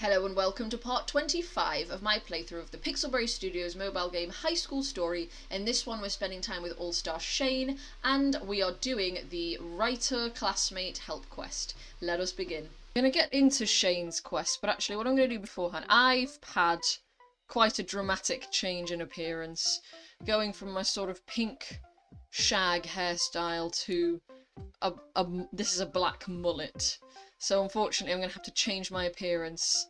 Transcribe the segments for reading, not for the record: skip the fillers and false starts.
Hello and welcome to part 25 of my playthrough of the Pixelberry Studios mobile game High School Story. In this one we're spending time with All-Star Shane, and we are doing the writer classmate help quest. Let us begin. I'm going to get into Shane's quest, but actually what I'm going to do beforehand, I've had quite a dramatic change in appearance, going from my sort of pink shag hairstyle to this is a black mullet. So unfortunately I'm going to have to change my appearance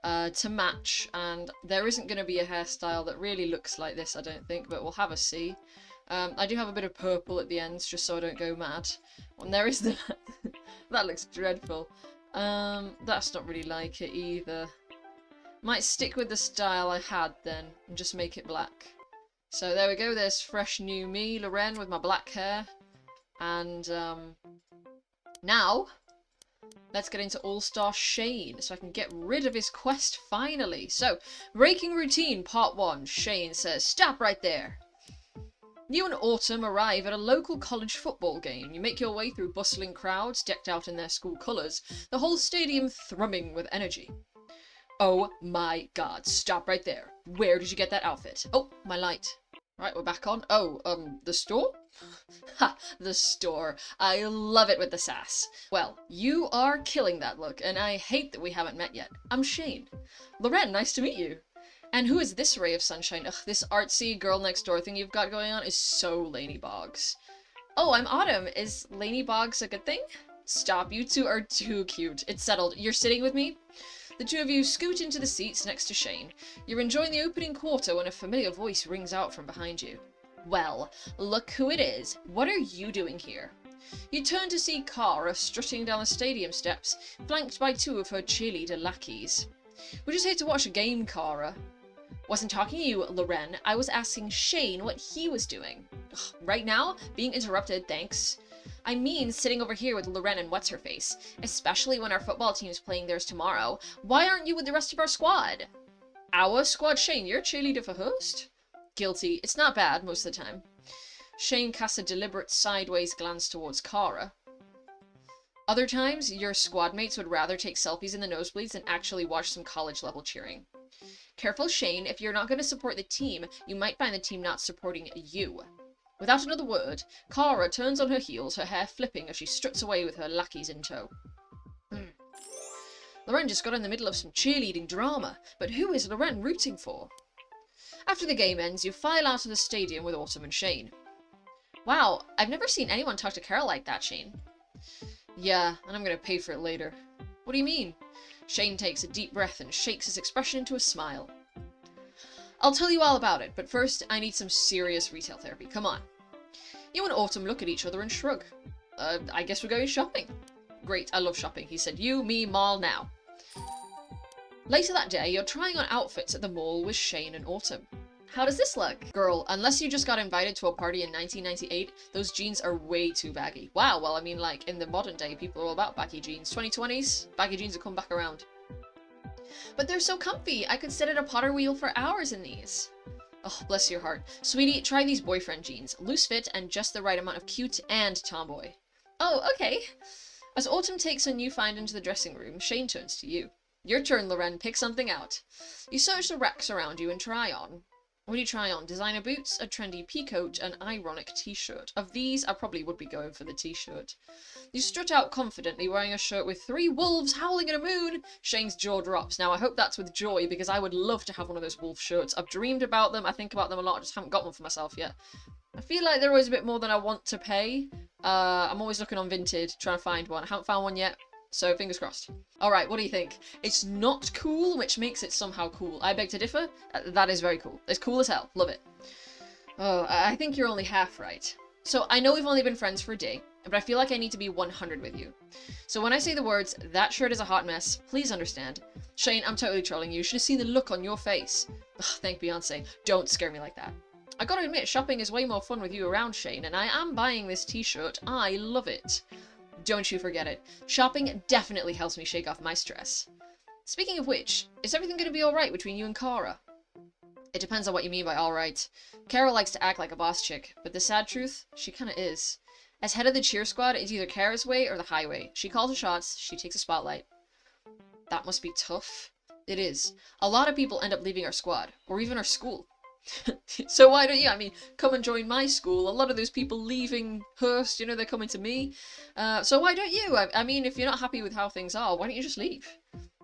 to match, and there isn't going to be a hairstyle that really looks like this, I don't think, but we'll have a see. I do have a bit of purple at the ends, just so I don't go mad. And there is that. That looks dreadful. That's not really like it either. Might stick with the style I had then, and just make it black. So there we go, there's fresh new me, Loren, with my black hair. And now let's get into All-Star Shane, so I can get rid of his quest finally. So, breaking routine, part 1. Shane says, "Stop right there." You and Autumn arrive at a local college football game. You make your way through bustling crowds, decked out in their school colours, the whole stadium thrumming with energy. Oh my god, stop right there. Where did you get that outfit? Oh, my light. Right, we're back on. Oh, the store? Ha, the store. I love it with the sass. Well, you are killing that look, and I hate that we haven't met yet. I'm Shane. Loren, nice to meet you. And who is this ray of sunshine? Ugh, this artsy girl next door thing you've got going on is so Lainey Boggs. Oh, I'm Autumn. Is Lainey Boggs a good thing? Stop, you two are too cute. It's settled. You're sitting with me? The two of you scoot into the seats next to Shane. You're enjoying the opening quarter when a familiar voice rings out from behind you. Well, look who it is. What are you doing here? You turn to see Kara strutting down the stadium steps, flanked by two of her cheerleader lackeys. We're just here to watch a game, Kara. Wasn't talking to you, Loren. I was asking Shane what he was doing. Ugh, right now? Being interrupted, thanks. I mean, sitting over here with Loren and what's-her-face, especially when our football team's playing theirs tomorrow. Why aren't you with the rest of our squad? Our squad? Shane, you're a cheerleader for Hurst? Guilty. It's not bad, most of the time. Shane casts a deliberate sideways glance towards Kara. Other times, your squad mates would rather take selfies in the nosebleeds than actually watch some college-level cheering. Careful, Shane, if you're not going to support the team, you might find the team not supporting you. Without another word, Kara turns on her heels, her hair flipping as she struts away with her lackeys in tow. Loren just got in the middle of some cheerleading drama, but who is Loren rooting for? After the game ends, you file out of the stadium with Autumn and Shane. Wow, I've never seen anyone talk to Carol like that, Shane. Yeah, and I'm gonna pay for it later. What do you mean? Shane takes a deep breath and shakes his expression into a smile. I'll tell you all about it, but first I need some serious retail therapy. Come on. You and Autumn look at each other and shrug. I guess we're going shopping. Great, I love shopping. He said, you, me, mall now. Later that day, you're trying on outfits at the mall with Shane and Autumn. How does this look? Girl, unless you just got invited to a party in 1998, those jeans are way too baggy. Wow, well, I mean, like, in the modern day, people are all about baggy jeans. 2020s, baggy jeans will come back around. But they're so comfy. I could sit at a Potter wheel for hours in these. Oh, bless your heart. Sweetie, try these boyfriend jeans. Loose fit and just the right amount of cute and tomboy. Oh, okay. As Autumn takes her new find into the dressing room, Shane turns to you. Your turn, Loren. Pick something out. You search the racks around you and try on. What do you try on? Designer boots, a trendy peacoat, an ironic t-shirt. Of these, I probably would be going for the t-shirt. You strut out confidently wearing a shirt with 3 wolves howling at a moon. Shane's jaw drops. Now, I hope that's with joy, because I would love to have one of those wolf shirts. I've dreamed about them, I think about them a lot, I just haven't got one for myself yet. I feel like they're always a bit more than I want to pay. I'm always looking on Vinted, trying to find one. I haven't found one yet. So, fingers crossed. Alright, what do you think? It's not cool, which makes it somehow cool. I beg to differ. That is very cool. It's cool as hell. Love it. Oh, I think you're only half right. So, I know we've only been friends for a day, but I feel like I need to be 100 with you. So when I say the words, that shirt is a hot mess, please understand. Shane, I'm totally trolling you. You should have seen the look on your face. Ugh, thank Beyonce. Don't scare me like that. I gotta admit, shopping is way more fun with you around, Shane, and I am buying this t-shirt. I love it. Don't you forget it. Shopping definitely helps me shake off my stress. Speaking of which, is everything going to be alright between you and Kara? It depends on what you mean by alright. Kara likes to act like a boss chick, but the sad truth, she kinda is. As head of the cheer squad, it's either Kara's way or the highway. She calls the shots, she takes the spotlight. That must be tough. It is. A lot of people end up leaving our squad, or even our school. So why don't you? I mean, come and join my school. A lot of those people leaving Hearst, you know, they're coming to me. So why don't you? I mean, if you're not happy with how things are, why don't you just leave?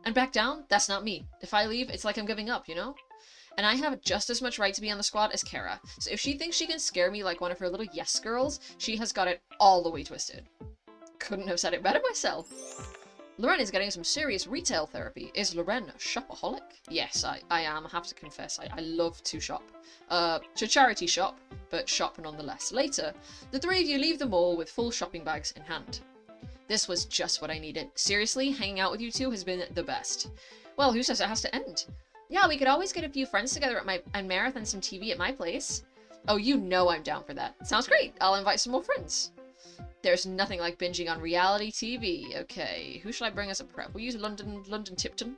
And back down? That's not me. If I leave, it's like I'm giving up, you know? And I have just as much right to be on the squad as Kara. So if she thinks she can scare me like one of her little yes girls, she has got it all the way twisted. Couldn't have said it better myself. Loren is getting some serious retail therapy. Is Loren a shopaholic? Yes, I am. I have to confess. I love to shop. To charity shop, but shop nonetheless. Later, the three of you leave the mall with full shopping bags in hand. This was just what I needed. Seriously, hanging out with you two has been the best. Well, who says it has to end? Yeah, we could always get a few friends together and marathon some TV at my place. Oh, you know I'm down for that. Sounds great. I'll invite some more friends. There's nothing like binging on reality TV. Okay, who should I bring as a prep? We'll use London Tipton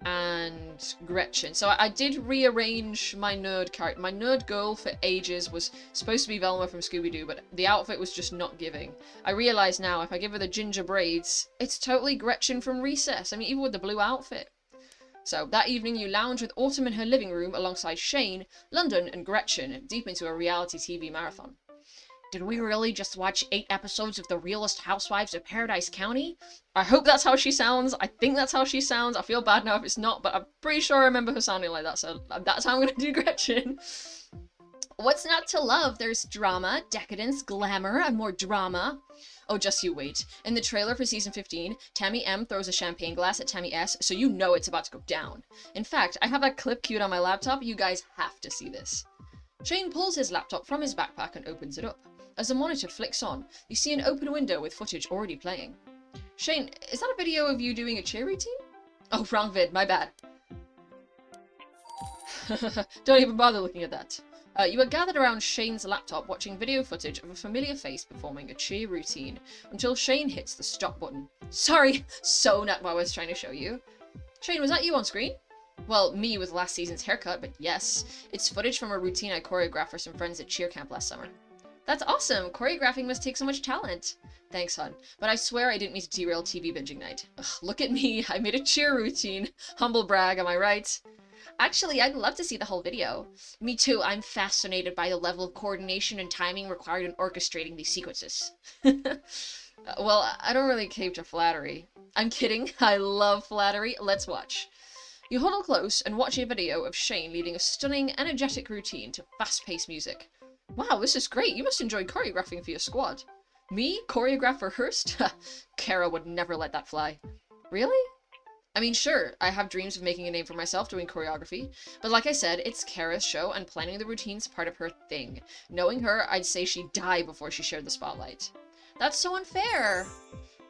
and Gretchen. So I did rearrange my nerd character. My nerd girl for ages was supposed to be Velma from Scooby-Doo, but the outfit was just not giving. I realise now if I give her the ginger braids, it's totally Gretchen from Recess. I mean, even with the blue outfit. So that evening you lounge with Autumn in her living room alongside Shane, London, and Gretchen, deep into a reality TV marathon. Did we really just watch 8 episodes of The Realest Housewives of Paradise County? I hope that's how she sounds. I think that's how she sounds. I feel bad now if it's not, but I'm pretty sure I remember her sounding like that, so that's how I'm gonna do Gretchen. What's not to love? There's drama, decadence, glamour, and more drama. Oh, just you wait. In the trailer for season 15, Tammy M throws a champagne glass at Tammy S, so you know it's about to go down. In fact, I have that clip queued on my laptop. You guys have to see this. Shane pulls his laptop from his backpack and opens it up. As the monitor flicks on, you see an open window with footage already playing. Shane, is that a video of you doing a cheer routine? Oh, wrong vid, my bad. Don't even bother looking at that. You are gathered around Shane's laptop watching video footage of a familiar face performing a cheer routine until Shane hits the stop button. Sorry, so not what I was trying to show you. Shane, was that you on screen? Well, me with last season's haircut, but yes. It's footage from a routine I choreographed for some friends at cheer camp last summer. That's awesome! Choreographing must take so much talent. Thanks, hon. But I swear I didn't mean to derail TV binging night. Ugh, look at me, I made a cheer routine. Humble brag, am I right? Actually, I'd love to see the whole video. Me too, I'm fascinated by the level of coordination and timing required in orchestrating these sequences. Well, I don't really cave to flattery. I'm kidding, I love flattery. Let's watch. You huddle close and watch a video of Shane leading a stunning, energetic routine to fast-paced music. Wow, this is great. You must enjoy choreographing for your squad. Me? Choreograph for Hearst? Kara would never let that fly. Really? I mean, sure, I have dreams of making a name for myself doing choreography, but like I said, it's Kara's show and planning the routine's part of her thing. Knowing her, I'd say she'd die before she shared the spotlight. That's so unfair!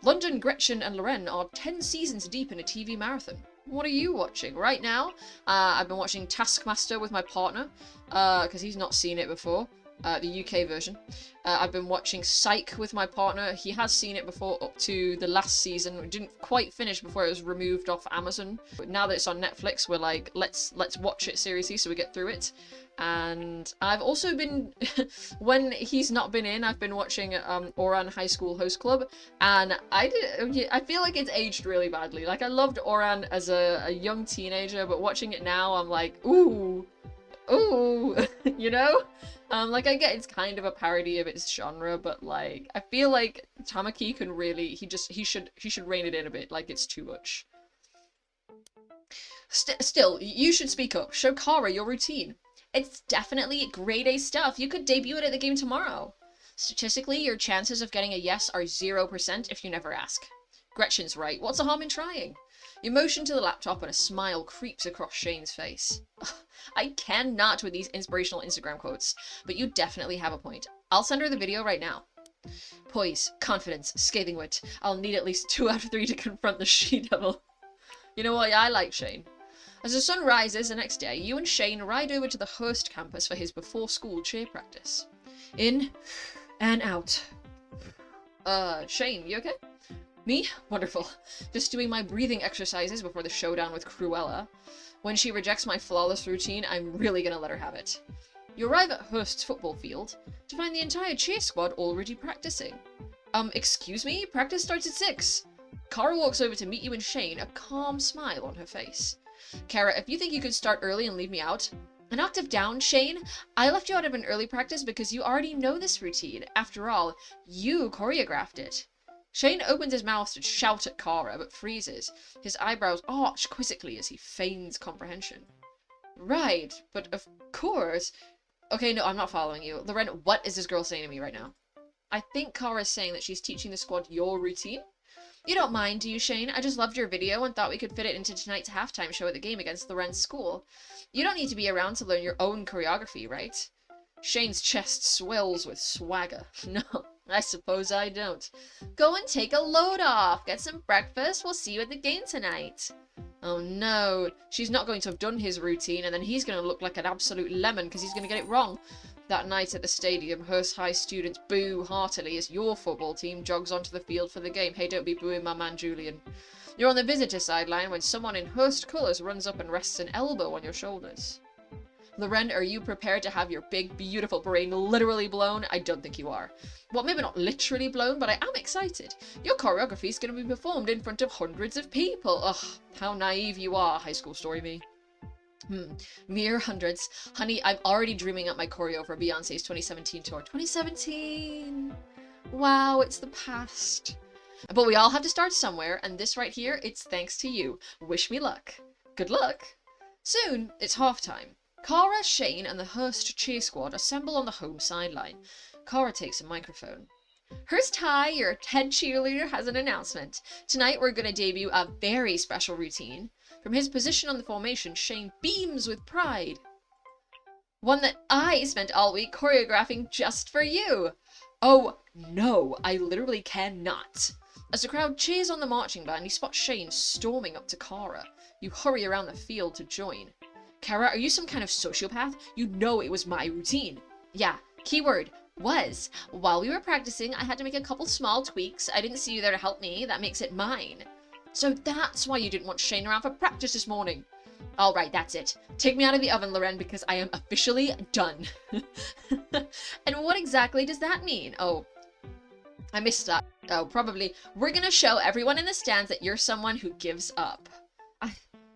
London, Gretchen, and Loren are 10 seasons deep in a TV marathon. What are you watching? Right now, I've been watching Taskmaster with my partner, because he's not seen it before. The UK version. I've been watching Psych with my partner. He has seen it before up to the last season. We didn't quite finish before it was removed off Amazon. But now that it's on Netflix, we're like, let's watch it seriously so we get through it. And I've also been, when he's not been in, I've been watching Oran High School Host Club, and I feel like it's aged really badly. Like, I loved Oran as a young teenager, but watching it now, I'm like, ooh, you know? Like, I get it's kind of a parody of its genre, but like, I feel like Tamaki can really, he should rein it in a bit, like it's too much. Still, you should speak up. Show Kara your routine. It's definitely grade A stuff. You could debut it at the game tomorrow. Statistically, your chances of getting a yes are 0% if you never ask. Gretchen's right. What's the harm in trying? You motion to the laptop and a smile creeps across Shane's face. I cannot with these inspirational Instagram quotes, but you definitely have a point. I'll send her the video right now. Poise, confidence, scathing wit. I'll need at least 2 out of 3 to confront the she-devil. You know what? I like Shane. As the sun rises the next day, you and Shane ride over to the Hearst campus for his before-school cheer practice. In and out. Shane, you okay? Me? Wonderful. Just doing my breathing exercises before the showdown with Cruella. When she rejects my flawless routine, I'm really gonna let her have it. You arrive at Hearst's football field to find the entire cheer squad already practicing. Excuse me? Practice starts at 6. Kara walks over to meet you and Shane, a calm smile on her face. Kara, if you think you could start early and leave me out. An octave down, Shane? I left you out of an early practice because you already know this routine. After all, you choreographed it. Shane opens his mouth to shout at Kara, but freezes. His eyebrows arch quizzically as he feigns comprehension. Right, but of course. Okay, no, I'm not following you. Loren, what is this girl saying to me right now? I think Kara's saying that she's teaching the squad your routine. You don't mind, do you, Shane? I just loved your video and thought we could fit it into tonight's halftime show at the game against Loren's school. You don't need to be around to learn your own choreography, right? Shane's chest swells with swagger. No, I suppose I don't. Go and take a load off. Get some breakfast. We'll see you at the game tonight. Oh no, she's not going to have done his routine and then he's going to look like an absolute lemon because he's going to get it wrong. That night at the stadium, Hearst High students boo heartily as your football team jogs onto the field for the game. Hey, don't be booing my man Julian. You're on the visitor sideline when someone in Hearst colours runs up and rests an elbow on your shoulders. Loren, are you prepared to have your big, beautiful brain literally blown? I don't think you are. Well, maybe not literally blown, but I am excited. Your choreography is going to be performed in front of hundreds of people. Ugh, how naive you are, high school story me. Mere hundreds. Honey, I'm already dreaming up my choreo for Beyonce's 2017 tour. 2017! Wow, it's the past. But we all have to start somewhere, and this right here, it's thanks to you. Wish me luck. Good luck. Soon, it's halftime. Kara, Shane, and the Hearst cheer squad assemble on the home sideline. Kara takes a microphone. Hearst High, your head cheerleader, has an announcement. Tonight we're going to debut a very special routine. From his position on the formation, Shane beams with pride. One that I spent all week choreographing just for you. Oh, no, I literally cannot. As the crowd cheers on the marching band, you spot Shane storming up to Kara. You hurry around the field to join. Kara, are you some kind of sociopath? You know it was my routine. Yeah, keyword, was. While we were practicing, I had to make a couple small tweaks. I didn't see you there to help me. That makes it mine. So that's why you didn't want Shane around for practice this morning. All right, that's it. Take me out of the oven, Loren, because I am officially done. And what exactly does that mean? Oh, I missed that. Oh, probably. We're going to show everyone in the stands that you're someone who gives up.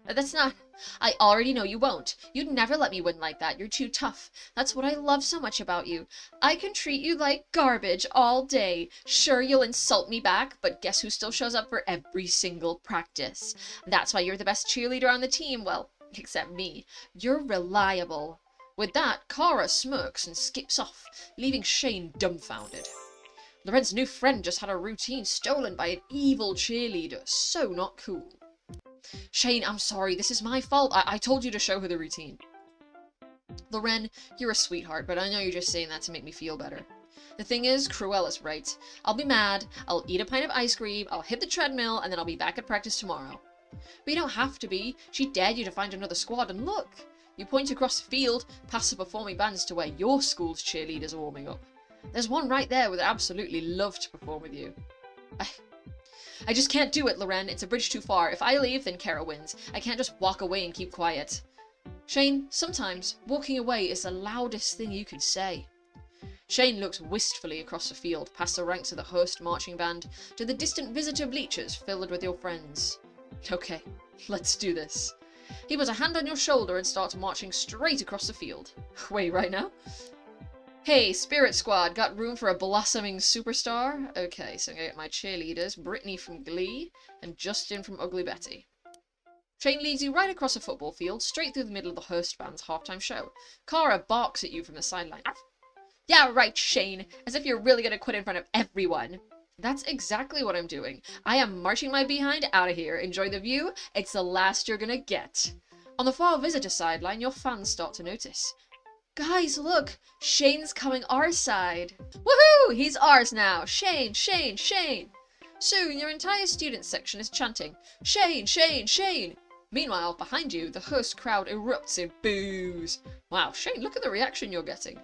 That's not... I already know you won't. You'd never let me win like that. You're too tough. That's what I love so much about you. I can treat you like garbage all day. Sure, you'll insult me back, but guess who still shows up for every single practice? That's why you're the best cheerleader on the team. Well, except me. You're reliable. With that, Kara smirks and skips off, leaving Shane dumbfounded. Loren's new friend just had a routine stolen by an evil cheerleader. So not cool. Shane, I'm sorry, this is my fault. I told you to show her the routine. Loren, you're a sweetheart, but I know you're just saying that to make me feel better. The thing is, Cruella's right. I'll be mad, I'll eat a pint of ice cream, I'll hit the treadmill, and then I'll be back at practice tomorrow. But you don't have to be. She dared you to find another squad, and look! You point across the field, past the performing bands to where your school's cheerleaders are warming up. There's one right there would absolutely love to perform with you. I just can't do it, Loren. It's a bridge too far. If I leave, then Kara wins. I can't just walk away and keep quiet. Shane, sometimes walking away is the loudest thing you can say. Shane looks wistfully across the field, past the ranks of the Hearst marching band, to the distant visitor bleachers filled with your friends. Okay, let's do this. He puts a hand on your shoulder and starts marching straight across the field. Wait, right now? Hey, Spirit Squad, got room for a blossoming superstar? Okay, so I'm gonna get my cheerleaders, Brittany from Glee, and Justin from Ugly Betty. Shane leads you right across a football field, straight through the middle of the Hearst band's halftime show. Kara barks at you from the sideline. Yeah, right, Shane, as if you're really gonna quit in front of everyone. That's exactly what I'm doing. I am marching my behind out of here. Enjoy the view. It's the last you're gonna get. On the far visitor sideline, your fans start to notice. Guys, look! Shane's coming our side. Woohoo! He's ours now! Shane, Shane, Shane! Soon, your entire student section is chanting, Shane, Shane, Shane! Meanwhile, behind you, the Hearst crowd erupts in boos. Wow, Shane, look at the reaction you're getting.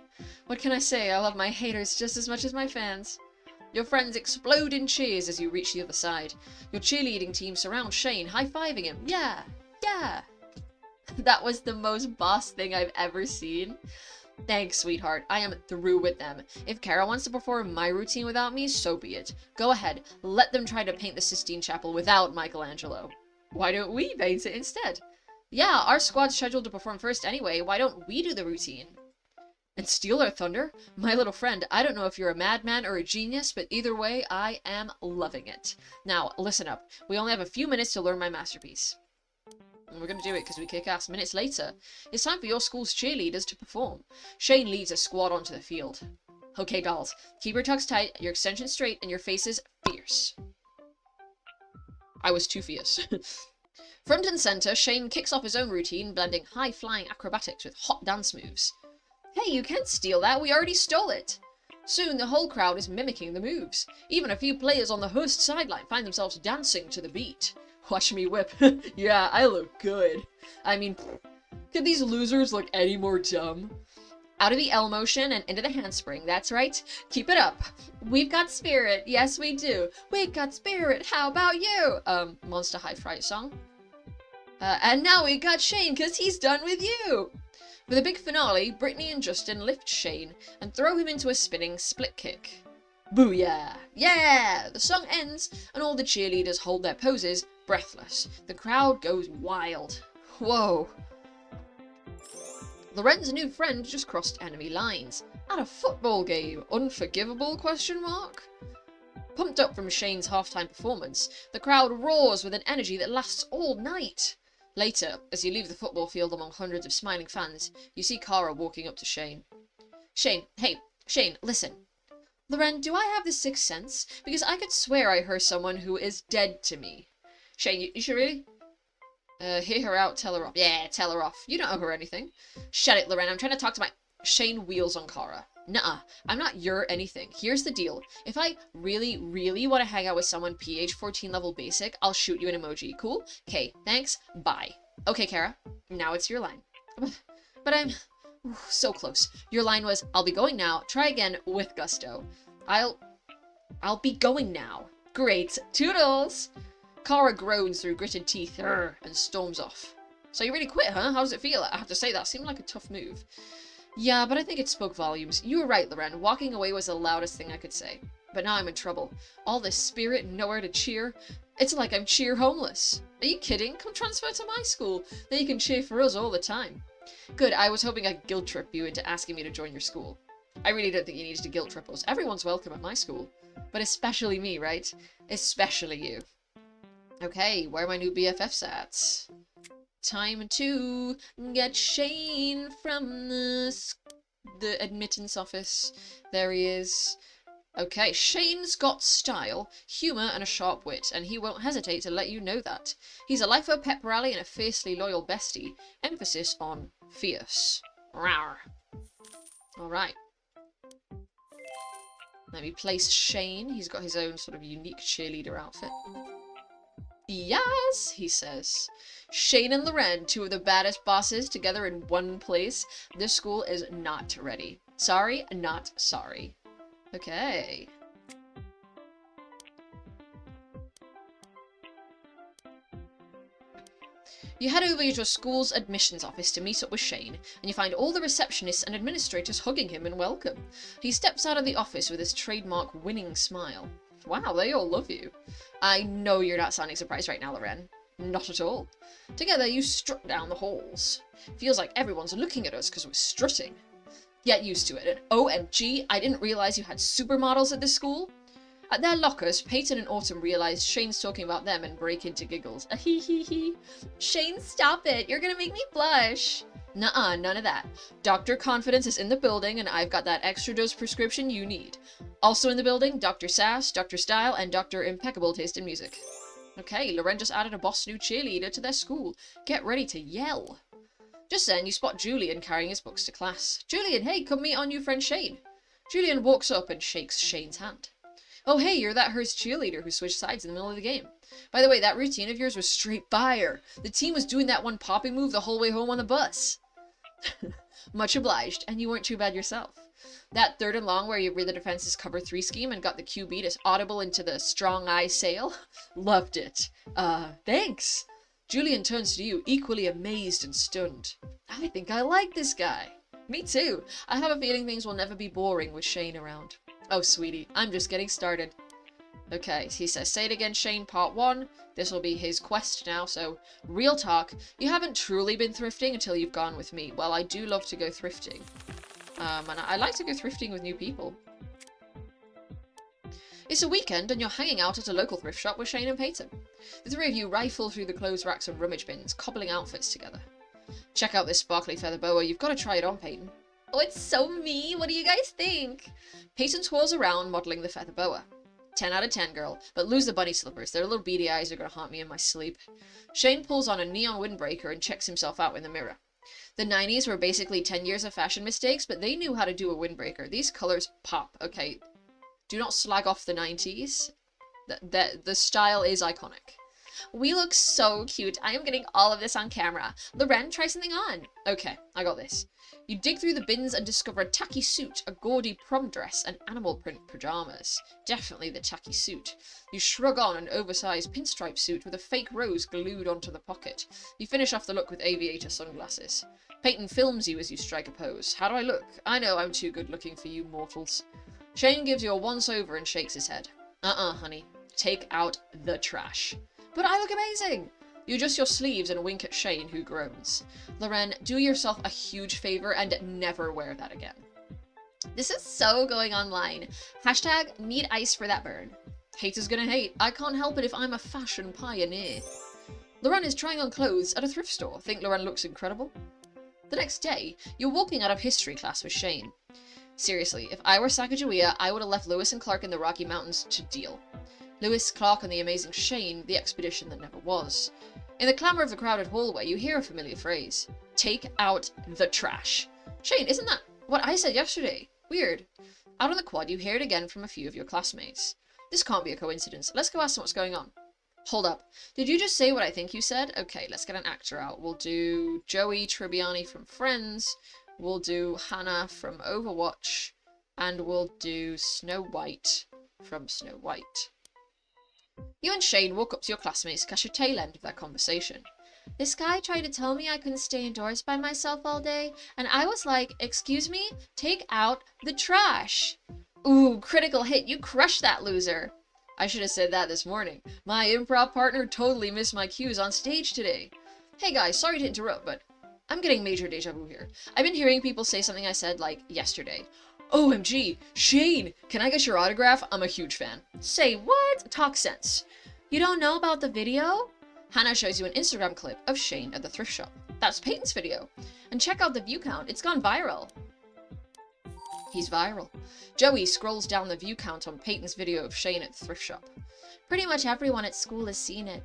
What can I say? I love my haters just as much as my fans. Your friends explode in cheers as you reach the other side. Your cheerleading team surrounds Shane, high-fiving him. Yeah! Yeah! That was the most boss thing I've ever seen. Thanks, sweetheart. I am through with them. If Kara wants to perform my routine without me, so be it. Go ahead. Let them try to paint the Sistine Chapel without Michelangelo. Why don't we paint it instead? Yeah, our squad's scheduled to perform first anyway. Why don't we do the routine? And steal our thunder? My little friend, I don't know if you're a madman or a genius, but either way, I am loving it. Now, listen up. We only have a few minutes to learn my masterpiece. And we're going to do it because we kick ass. Minutes later, it's time for your school's cheerleaders to perform. Shane leads a squad onto the field. Okay, dolls, keep your tucks tight, your extensions straight, and your faces fierce. I was too fierce. Front and center, Shane kicks off his own routine, blending high-flying acrobatics with hot dance moves. Hey, you can't steal that, we already stole it! Soon the whole crowd is mimicking the moves. Even a few players on the host sideline find themselves dancing to the beat. Watch me whip. Yeah, I look good. I mean, could these losers look any more dumb? Out of the L motion and into the handspring, that's right. Keep it up. We've got spirit, yes we do. We got spirit, how about you? Monster High Fright song. And now we got Shane, cause he's done with you! For the big finale, Brittany and Justin lift Shane and throw him into a spinning split kick. Booyah! Yeah! The song ends, and all the cheerleaders hold their poses, breathless. The crowd goes wild. Whoa. Loren's new friend just crossed enemy lines. At a football game. Unforgivable, question mark? Pumped up from Shane's halftime performance, the crowd roars with an energy that lasts all night. Later, as you leave the football field among hundreds of smiling fans, you see Kara walking up to Shane. Shane, hey, Shane, listen. Loren, do I have the sixth sense? Because I could swear I heard someone who is dead to me. Shane, you should really? Hear her out, tell her off. Yeah, tell her off. You don't owe her anything. Shut it, Loren, I'm trying to talk to my... Shane wheels on Kara. Nuh-uh, I'm not your anything. Here's the deal. If I really, really want to hang out with someone PH 14 level basic, I'll shoot you an emoji. Cool? Okay, thanks, bye. Okay, Kara, now it's your line. But I'm... so close. Your line was, I'll be going now. Try again with gusto. I'll be going now. Great. Toodles! Kara groans through gritted teeth and storms off. So you really quit, huh? How does it feel? I have to say, that seemed like a tough move. Yeah, but I think it spoke volumes. You were right, Loren. Walking away was the loudest thing I could say. But now I'm in trouble. All this spirit and nowhere to cheer. It's like I'm cheer homeless. Are you kidding? Come transfer to my school. Then you can cheer for us all the time. Good, I was hoping I could guilt trip you into asking me to join your school. I really don't think you needed to guilt trip us. Everyone's welcome at my school. But especially me, right? Especially you. Okay, where are my new BFFs at? Time to get Shane from the admittance office. There he is. Okay, Shane's got style, humour and a sharp wit, and he won't hesitate to let you know that. He's a lifer pep rally and a fiercely loyal bestie. Emphasis on fierce. Rawr. Alright. Let me place Shane. He's got his own sort of unique cheerleader outfit. Yes, he says. Shane and Loren, two of the baddest bosses together in one place. This school is not ready. Sorry, not sorry. Okay. You head over to your school's admissions office to meet up with Shane, and you find all the receptionists and administrators hugging him in welcome. He steps out of the office with his trademark winning smile. Wow, they all love you. I know you're not sounding surprised right now, Loren. Not at all. Together, you strut down the halls. Feels like everyone's looking at us because we're strutting. Get used to it, and OMG, I didn't realize you had supermodels at this school. At their lockers, Peyton and Autumn realize Shane's talking about them and break into giggles. Hee. Shane, stop it. You're gonna make me blush. Nuh-uh, none of that. Dr. Confidence is in the building, and I've got that extra dose prescription you need. Also in the building, Dr. Sass, Dr. Style, and Dr. Impeccable Taste in Music. Okay, Loren just added a boss new cheerleader to their school. Get ready to yell. Just then, you spot Julian carrying his books to class. Julian, hey, come meet our new friend Shane. Julian walks up and shakes Shane's hand. Oh, hey, you're that Hearst cheerleader who switched sides in the middle of the game. By the way, that routine of yours was straight fire. The team was doing that one popping move the whole way home on the bus. Much obliged, and you weren't too bad yourself. That third and long where you rid the defense's cover 3 scheme and got the QB to audible into the strong eye sail? Loved it. Thanks. Julian turns to you, equally amazed and stunned. I think I like this guy. Me too. I have a feeling things will never be boring with Shane around. Oh, sweetie, I'm just getting started. Okay, he says, say it again, Shane, part 1. This will be his quest now, so real talk. You haven't truly been thrifting until you've gone with me. Well, I do love to go thrifting. And I like to go thrifting with new people. It's a weekend and you're hanging out at a local thrift shop with Shane and Peyton. The three of you rifle through the clothes racks and rummage bins, cobbling outfits together. Check out this sparkly feather boa, you've got to try it on, Peyton. Oh, it's so me, what do you guys think? Peyton twirls around, modelling the feather boa. 10 out of 10, girl, but lose the bunny slippers, their little beady eyes are going to haunt me in my sleep. Shane pulls on a neon windbreaker and checks himself out in the mirror. The 90s were basically 10 years of fashion mistakes, but they knew how to do a windbreaker. These colours pop, okay? Do not slag off the 90s. The style is iconic. We look so cute. I am getting all of this on camera. Loren, try something on. Okay, I got this. You dig through the bins and discover a tacky suit, a gaudy prom dress, and animal print pajamas. Definitely the tacky suit. You shrug on an oversized pinstripe suit with a fake rose glued onto the pocket. You finish off the look with aviator sunglasses. Peyton films you as you strike a pose. How do I look? I know I'm too good looking for you mortals. Shane gives you a once-over and shakes his head. Honey. Take out the trash. But I look amazing! You adjust your sleeves and wink at Shane, who groans. Loren, do yourself a huge favor and never wear that again. This is so going online. Hashtag need ice for that burn. Haters gonna hate. I can't help it if I'm a fashion pioneer. Loren is trying on clothes at a thrift store. Think Loren looks incredible? The next day, you're walking out of history class with Shane. Seriously, if I were Sacagawea, I would have left Lewis and Clark in the Rocky Mountains to deal. Lewis, Clark, and the amazing Shane, the expedition that never was. In the clamour of the crowded hallway, you hear a familiar phrase. Take out the trash. Shane, isn't that what I said yesterday? Weird. Out on the quad, you hear it again from a few of your classmates. This can't be a coincidence. Let's go ask them what's going on. Hold up. Did you just say what I think you said? Okay, let's get an actor out. We'll do Joey Tribbiani from Friends. We'll do Hannah from Overwatch. And we'll do Snow White from Snow White. You and Shane walk up to your classmates to catch a tail end of their conversation. This guy tried to tell me I couldn't stay indoors by myself all day, and I was like, excuse me, take out the trash. Ooh, critical hit, you crushed that loser. I should have said that this morning. My improv partner totally missed my cues on stage today. Hey guys, sorry to interrupt, but I'm getting major deja vu here. I've been hearing people say something I said, like, yesterday. OMG, Shane, can I get your autograph? I'm a huge fan. Say what? Talk sense. You don't know about the video? Hannah shows you an Instagram clip of Shane at the thrift shop. That's Peyton's video. And check out the view count, it's gone viral. He's viral. Joey scrolls down the view count on Peyton's video of Shane at the thrift shop. Pretty much everyone at school has seen it.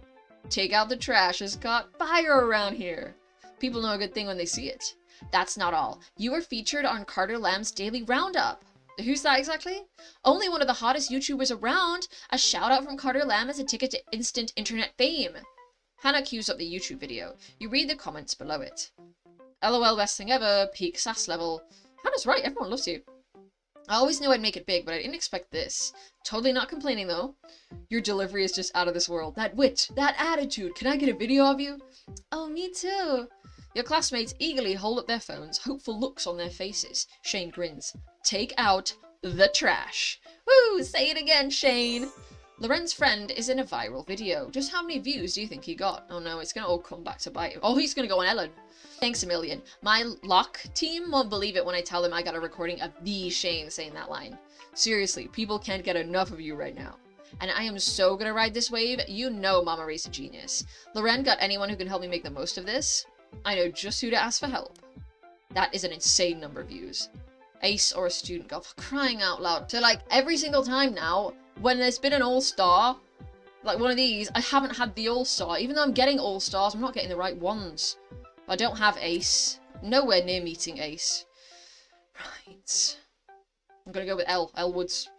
Take out the trash has caught fire around here. People know a good thing when they see it. That's not all. You were featured on Carter Lamb's Daily Roundup. Who's that exactly? Only one of the hottest YouTubers around. A shout out from Carter Lamb as a ticket to instant internet fame. Hannah cues up the YouTube video. You read the comments below it. LOL, best thing ever. Peak sass level. Hannah's right, everyone loves you. I always knew I'd make it big, but I didn't expect this. Totally not complaining though. Your delivery is just out of this world. That wit, that attitude. Can I get a video of you? Oh, me too. Your classmates eagerly hold up their phones, hopeful looks on their faces. Shane grins. Take out the trash. Woo! Say it again, Shane. Loren's friend is in a viral video. Just how many views do you think he got? Oh no, it's gonna all come back to bite him. Oh, he's gonna go on Ellen. Thanks a million. My lock team won't believe it when I tell them I got a recording of the Shane saying that line. Seriously, people can't get enough of you right now. And I am so gonna ride this wave. You know Mama Ray's a genius. Loren, got anyone who can help me make the most of this? I know just who to ask for help. That is an insane number of views. Ace or a student golf, crying out loud. So like every single time now, when there's been an all-star, like one of these, I haven't had the all-star. Even though I'm getting all-stars, I'm not getting the right ones. I don't have Ace. Nowhere near meeting Ace. Right. I'm gonna go with Elle Woods.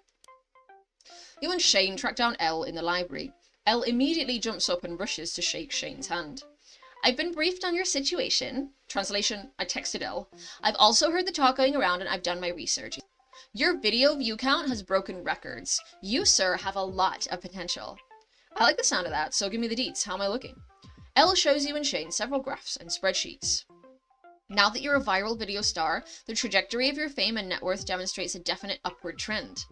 You and Shane track down Elle in the library. Elle immediately jumps up and rushes to shake Shane's hand. I've been briefed on your situation. Translation, I texted Elle. I've also heard the talk going around and I've done my research. Your video view count has broken records. You, sir, have a lot of potential. I like the sound of that, so give me the deets. How am I looking? Elle shows you and Shane several graphs and spreadsheets. Now that you're a viral video star, the trajectory of your fame and net worth demonstrates a definite upward trend.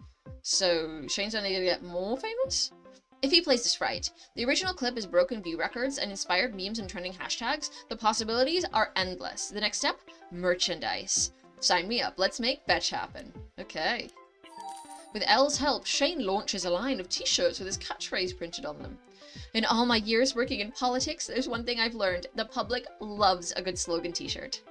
So Shane's only gonna get more famous? If he plays this right, the original clip has broken view records and inspired memes and trending hashtags. The possibilities are endless. The next step? Merchandise. Sign me up. Let's make fetch happen. Okay. With Elle's help, Shane launches a line of t-shirts with his catchphrase printed on them. In all my years working in politics, there's one thing I've learned. The public loves a good slogan t-shirt.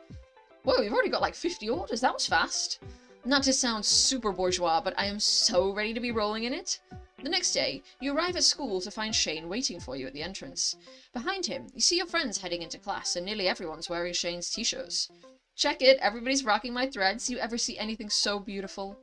Whoa, we've already got like 50 orders. That was fast. Not to sound super bourgeois, but I am so ready to be rolling in it. The next day, you arrive at school to find Shane waiting for you at the entrance. Behind him, you see your friends heading into class, and nearly everyone's wearing Shane's t-shirts. Check it, everybody's rocking my threads. You ever see anything so beautiful?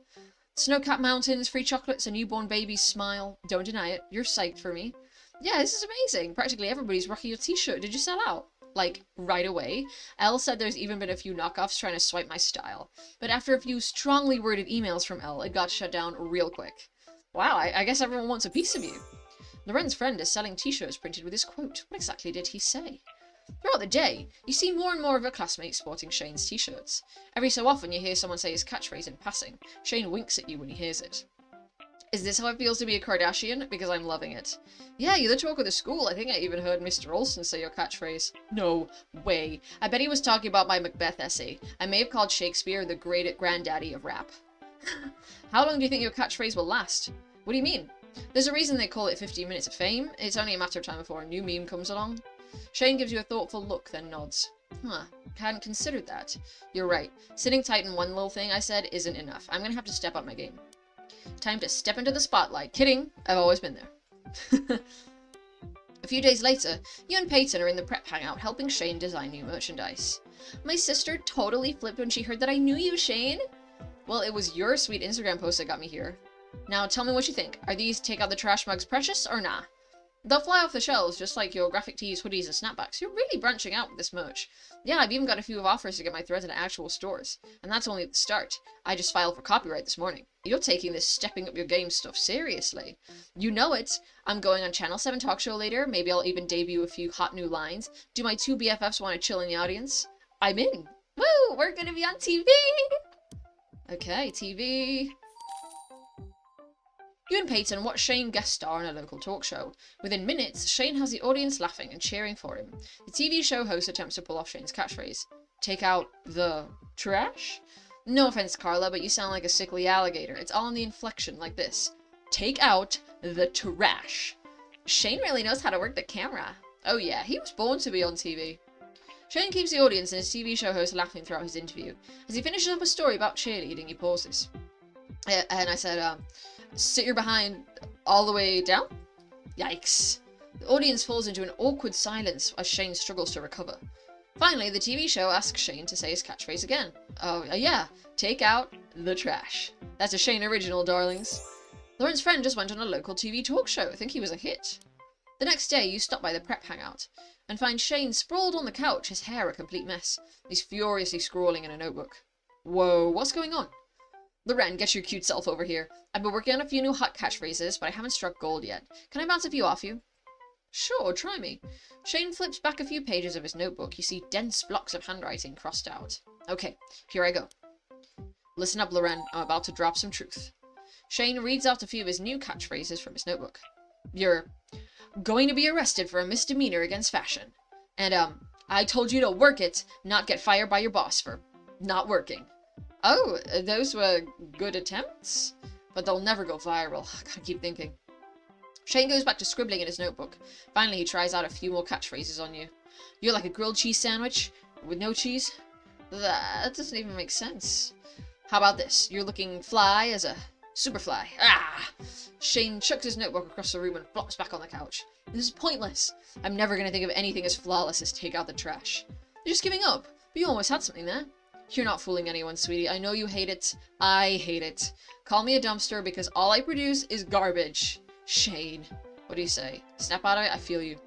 Snow-capped mountains, free chocolates, a newborn baby's smile. Don't deny it, you're psyched for me. Yeah, this is amazing. Practically everybody's rocking your t-shirt. Did you sell out? Like, right away. Elle said there's even been a few knockoffs trying to swipe my style. But after a few strongly worded emails from Elle, it got shut down real quick. Wow, I guess everyone wants a piece of you. Loren's friend is selling t-shirts printed with his quote. What exactly did he say? Throughout the day, you see more and more of your classmates sporting Shane's t-shirts. Every so often you hear someone say his catchphrase in passing. Shane winks at you when he hears it. Is this how it feels to be a Kardashian? Because I'm loving it. Yeah, you're the talk of the school. I think I even heard Mr. Olsen say your catchphrase. No way. I bet he was talking about my Macbeth essay. I may have called Shakespeare the great granddaddy of rap. How long do you think your catchphrase will last? What do you mean? There's a reason they call it 15 minutes of fame. It's only a matter of time before a new meme comes along. Shane gives you a thoughtful look, then nods. Hadn't considered that. You're right. Sitting tight in one little thing I said isn't enough. I'm gonna have to step up my game. Time to step into the spotlight. Kidding. I've always been there. A few days later, you and Peyton are in the prep hangout helping Shane design new merchandise. My sister totally flipped when she heard that I knew you, Shane. Well, it was your sweet Instagram post that got me here. Now tell me what you think. Are these take out the trash mugs precious or nah? They'll fly off the shelves just like your graphic tees, hoodies, and snapbacks. You're really branching out with this merch. Yeah, I've even got a few offers to get my threads into actual stores. And that's only at the start. I just filed for copyright this morning. You're taking this stepping up your game stuff seriously. You know it. I'm going on Channel 7 talk show later. Maybe I'll even debut a few hot new lines. Do my two BFFs want to chill in the audience? I'm in. Woo! We're gonna be on TV! Okay, TV. You and Peyton watch Shane guest star on a local talk show. Within minutes, Shane has the audience laughing and cheering for him. The TV show host attempts to pull off Shane's catchphrase. Take out the trash? No offense, Carla, but you sound like a sickly alligator. It's all in the inflection, like this. Take out the trash. Shane really knows how to work the camera. Oh yeah, he was born to be on TV. Shane keeps the audience and his TV show host laughing throughout his interview. As he finishes up a story about cheerleading, he pauses. And I said, sit your behind all the way down? Yikes. The audience falls into an awkward silence as Shane struggles to recover. Finally, the TV show asks Shane to say his catchphrase again. Oh, yeah, take out the trash. That's a Shane original, darlings. Lauren's friend just went on a local TV talk show. I think he was a hit. The next day, you stop by the prep hangout and find Shane sprawled on the couch, his hair a complete mess. He's furiously scrawling in a notebook. Whoa, what's going on? Loren, get your cute self over here. I've been working on a few new hot catchphrases, but I haven't struck gold yet. Can I bounce a few off you? Sure, try me. Shane flips back a few pages of his notebook. You see dense blocks of handwriting crossed out. Okay, here I go. Listen up, Loren. I'm about to drop some truth. Shane reads out a few of his new catchphrases from his notebook. You're going to be arrested for a misdemeanor against fashion. And, I told you to work it, not get fired by your boss for not working. Oh, those were good attempts? But they'll never go viral. I gotta keep thinking. Shane goes back to scribbling in his notebook. Finally, he tries out a few more catchphrases on you. You're like a grilled cheese sandwich with no cheese? That doesn't even make sense. How about this? You're looking fly as a superfly. Ah! Shane chucks his notebook across the room and flops back on the couch. This is pointless. I'm never going to think of anything as flawless as take out the trash. You're just giving up. But you almost had something there. You're not fooling anyone, sweetie. I know you hate it. I hate it. Call me a dumpster because all I produce is garbage. Shane. What do you say? Snap out of it? I feel you.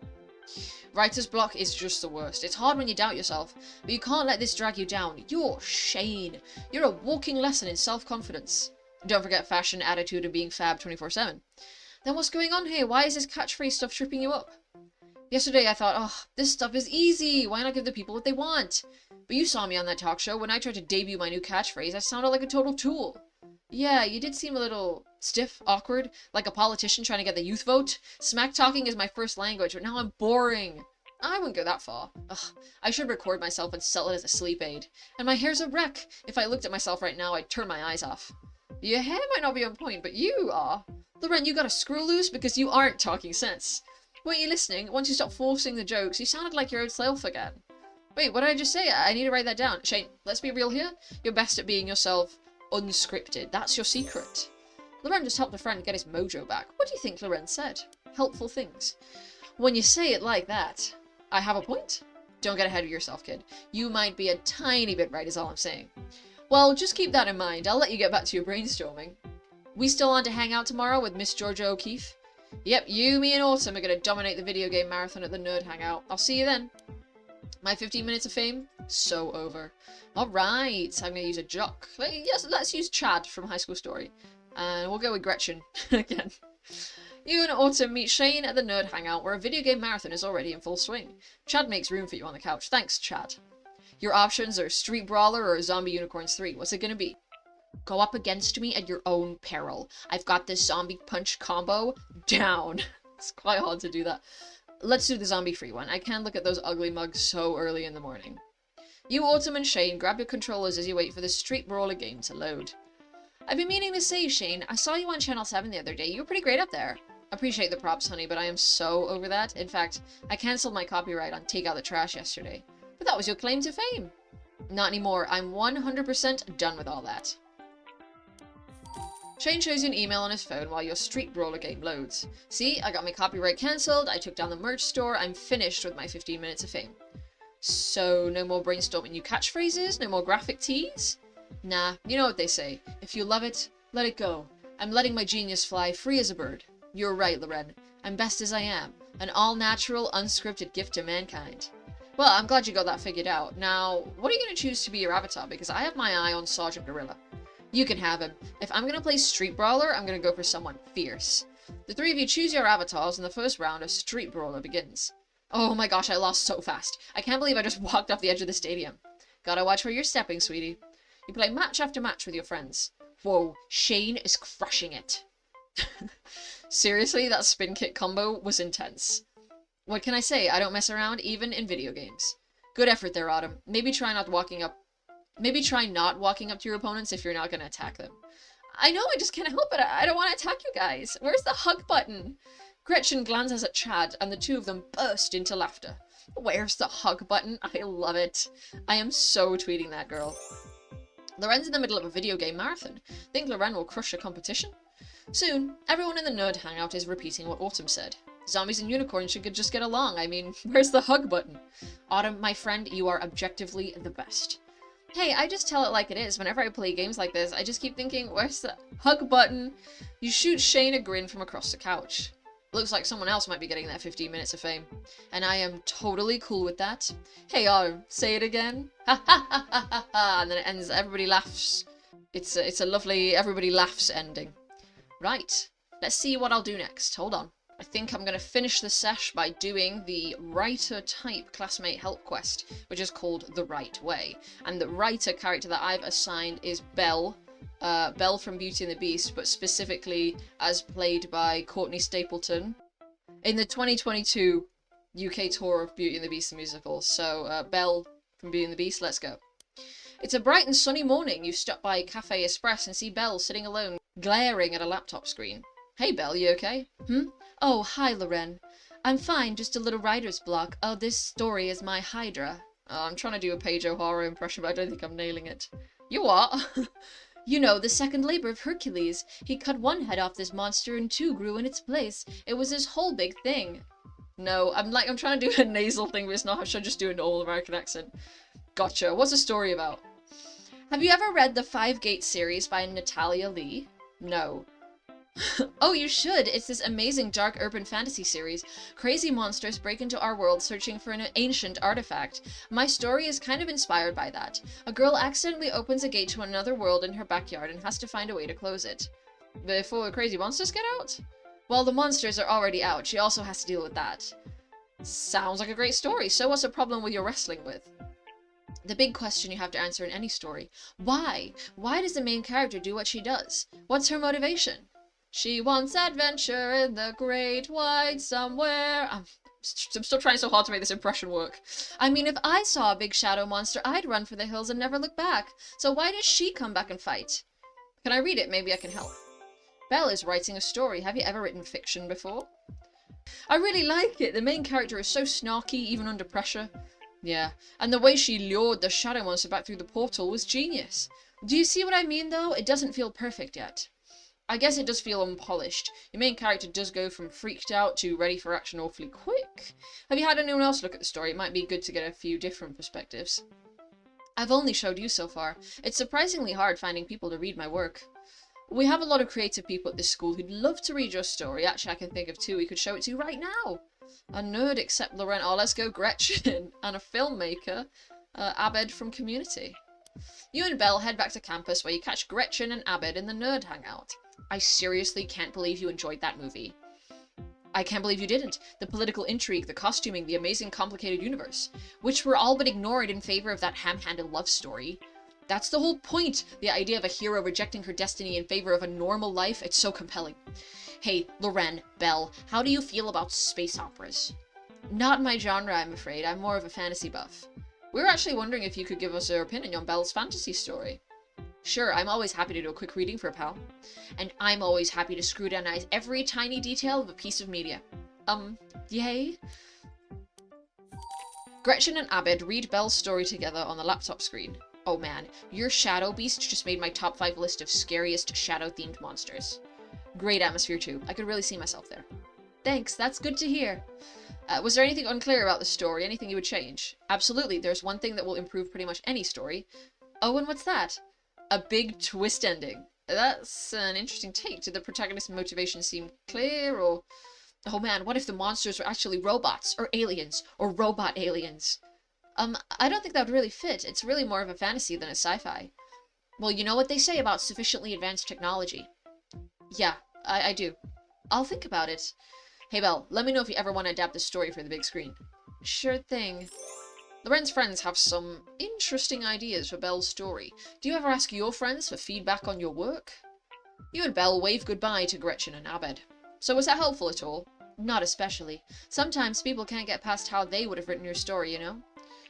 Writer's block is just the worst. It's hard when you doubt yourself, but you can't let this drag you down. You're Shane. You're a walking lesson in self-confidence. Don't forget fashion, attitude, and being fab 24/7. Then what's going on here? Why is this catchphrase stuff tripping you up? Yesterday I thought, oh, this stuff is easy. Why not give the people what they want? But you saw me on that talk show. When I tried to debut my new catchphrase, I sounded like a total tool. Yeah, you did seem a little Stiff, awkward, like a politician trying to get the youth vote? Smack talking is my first language, but now I'm boring. I wouldn't go that far. Ugh, I should record myself and sell it as a sleep aid. And my hair's a wreck. If I looked at myself right now, I'd turn my eyes off. Your hair might not be on point, but you are. Loren, you got a screw loose because you aren't talking sense. Weren't you listening? Once you stopped forcing the jokes, you sounded like your old self again. Wait, what did I just say? I need to write that down. Shane, let's be real here. You're best at being yourself unscripted. That's your secret. Loren just helped a friend get his mojo back. What do you think Loren said? Helpful things. When you say it like that, I have a point. Don't get ahead of yourself, kid. You might be a tiny bit right is all I'm saying. Well, just keep that in mind. I'll let you get back to your brainstorming. We still on to hang out tomorrow with Miss Georgia O'Keefe? Yep, you, me, and Autumn are going to dominate the video game marathon at the Nerd Hangout. I'll see you then. My 15 minutes of fame? So over. Alright, I'm going to use a jock. Yes, let's use Chad from High School Story. And we'll go with Gretchen again. You and Autumn meet Shane at the Nerd Hangout, where a video game marathon is already in full swing. Chad makes room for you on the couch. Thanks, Chad. Your options are Street Brawler or Zombie Unicorns 3. What's it going to be? Go up against me at your own peril. I've got this zombie punch combo down. It's quite hard to do that. Let's do the zombie-free one. I can't look at those ugly mugs so early in the morning. You, Autumn, and Shane grab your controllers as you wait for the Street Brawler game to load. I've been meaning to say, Shane, I saw you on Channel 7 the other day. You were pretty great up there. Appreciate the props, honey, but I am so over that. In fact, I cancelled my copyright on Take Out the Trash yesterday. But that was your claim to fame. Not anymore. I'm 100% done with all that. Shane shows you an email on his phone while your Street Brawler game loads. See, I got my copyright cancelled, I took down the merch store, I'm finished with my 15 minutes of fame. So, no more brainstorming new catchphrases? No more graphic tees? Nah, you know what they say. If you love it, let it go. I'm letting my genius fly free as a bird. You're right, Loren. I'm best as I am. An all-natural, unscripted gift to mankind. Well, I'm glad you got that figured out. Now, what are you going to choose to be your avatar? Because I have my eye on Sergeant Gorilla. You can have him. If I'm going to play Street Brawler, I'm going to go for someone fierce. The three of you choose your avatars and the first round of Street Brawler begins. Oh my gosh, I lost so fast. I can't believe I just walked off the edge of the stadium. Gotta watch where you're stepping, sweetie. You play match after match with your friends. Whoa, Shane is crushing it. Seriously, that spin kick combo was intense. What can I say? I don't mess around, even in video games. Good effort there, Autumn. Maybe try not walking up to your opponents if you're not going to attack them. I know, I just can't help it. I don't want to attack you guys. Where's the hug button? Gretchen glances at Chad, and the two of them burst into laughter. Where's the hug button? I love it. I am so tweeting that girl. Loren's in the middle of a video game marathon. Think Loren will crush a competition? Soon, everyone in the Nerd Hangout is repeating what Autumn said. Zombies and unicorns should just get along. I mean, where's the hug button? Autumn, my friend, you are objectively the best. Hey, I just tell it like it is. Whenever I play games like this, I just keep thinking, where's the hug button? You shoot Shane a grin from across the couch. Looks like someone else might be getting their 15 minutes of fame. And I am totally cool with that. Hey, Autumn, say it again. Ha ha ha ha ha ha. And then it ends, everybody laughs. It's a lovely everybody laughs ending. Right, let's see what I'll do next. Hold on. I think I'm going to finish the sesh by doing the writer-type classmate help quest, which is called The Right Way. And the writer character that I've assigned is Belle. Belle from Beauty and the Beast, but specifically as played by Courtney Stapleton in the 2022 UK tour of Beauty and the Beast the musical. So, Belle from Beauty and the Beast, let's go. It's a bright and sunny morning. You stop by Cafe Express and see Belle sitting alone, glaring at a laptop screen. Hey, Belle, you okay? Oh, hi, Loren. I'm fine, just a little writer's block. Oh, this story is my Hydra. Oh, I'm trying to do a Paige O'Hara impression, but I don't think I'm nailing it. You are? You know, the second labor of Hercules. He cut one head off this monster and two grew in its place. It was his whole big thing. No, I'm trying to do a nasal thing, but it's not. I should just do an all-American accent. Gotcha. What's the story about? Have you ever read the Five Gates series by Natalia Lee? No. Oh, you should! It's this amazing dark urban fantasy series. Crazy monsters break into our world searching for an ancient artifact. My story is kind of inspired by that. A girl accidentally opens a gate to another world in her backyard and has to find a way to close it. Before the crazy monsters get out? Well, the monsters are already out. She also has to deal with that. Sounds like a great story. So what's the problem with your wrestling with? The big question you have to answer in any story. Why? Why does the main character do what she does? What's her motivation? She wants adventure in the great wide somewhere. I'm still trying so hard to make this impression work. I mean, if I saw a big shadow monster, I'd run for the hills and never look back. So why does she come back and fight? Can I read it? Maybe I can help. Belle is writing a story. Have you ever written fiction before? I really like it. The main character is so snarky, even under pressure. Yeah, and the way she lured the shadow monster back through the portal was genius. Do you see what I mean, though? It doesn't feel perfect yet. I guess it does feel unpolished. Your main character does go from freaked out to ready for action awfully quick. Have you had anyone else look at the story? It might be good to get a few different perspectives. I've only showed you so far. It's surprisingly hard finding people to read my work. We have a lot of creative people at this school who'd love to read your story. Actually, I can think of two we could show it to right now. A nerd except Loren. Oh, let's go Gretchen. And a filmmaker, Abed from Community. You and Belle head back to campus where you catch Gretchen and Abed in the nerd hangout. I seriously can't believe you enjoyed that movie. I can't believe you didn't. The political intrigue, the costuming, the amazing complicated universe, which were all but ignored in favor of that ham-handed love story. That's the whole point. The idea of a hero rejecting her destiny in favor of a normal life, it's so compelling. Hey, Loren, Belle, how do you feel about space operas? Not my genre, I'm afraid. I'm more of a fantasy buff. We were actually wondering if you could give us your opinion on Belle's fantasy story. Sure, I'm always happy to do a quick reading for a pal. And I'm always happy to scrutinize every tiny detail of a piece of media. Yay? Gretchen and Abed read Belle's story together on the laptop screen. Oh man, your shadow beast just made my top 5 list of scariest shadow-themed monsters. Great atmosphere too. I could really see myself there. Thanks, that's good to hear. Was there anything unclear about the story? Anything you would change? Absolutely, there's one thing that will improve pretty much any story. Oh, and what's that? A big twist ending. That's an interesting take. Did the protagonist's motivation seem clear, or... Oh man, what if the monsters were actually robots, or aliens, or robot aliens? I don't think that would really fit. It's really more of a fantasy than a sci-fi. Well, you know what they say about sufficiently advanced technology. Yeah, I do. I'll think about it. Hey Belle, let me know if you ever want to adapt this story for the big screen. Sure thing. Loren's friends have some interesting ideas for Belle's story. Do you ever ask your friends for feedback on your work? You and Belle wave goodbye to Gretchen and Abed. So was that helpful at all? Not especially. Sometimes people can't get past how they would have written your story, you know?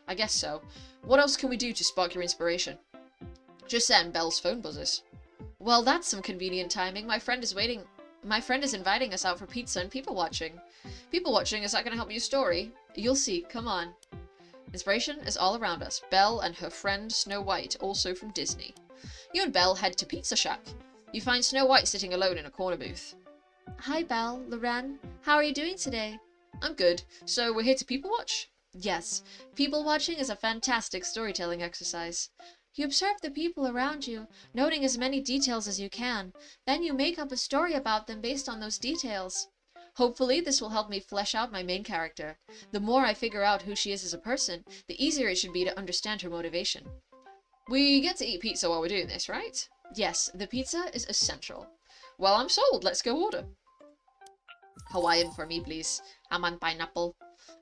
I guess so. What else can we do to spark your inspiration? Just then, Belle's phone buzzes. Well, that's some convenient timing. My friend is inviting us out for pizza and people watching. People watching, is that going to help your story? You'll see. Come on. Inspiration is all around us. Belle and her friend Snow White, also from Disney. You and Belle head to Pizza Shack. You find Snow White sitting alone in a corner booth. Hi, Belle, Loren. How are you doing today? I'm good. So we're here to people watch? Yes. People watching is a fantastic storytelling exercise. You observe the people around you, noting as many details as you can. Then you make up a story about them based on those details. Hopefully, this will help me flesh out my main character. The more I figure out who she is as a person, the easier it should be to understand her motivation. We get to eat pizza while we're doing this, right? Yes, the pizza is essential. Well, I'm sold. Let's go order. Hawaiian for me, please. Ham and pineapple.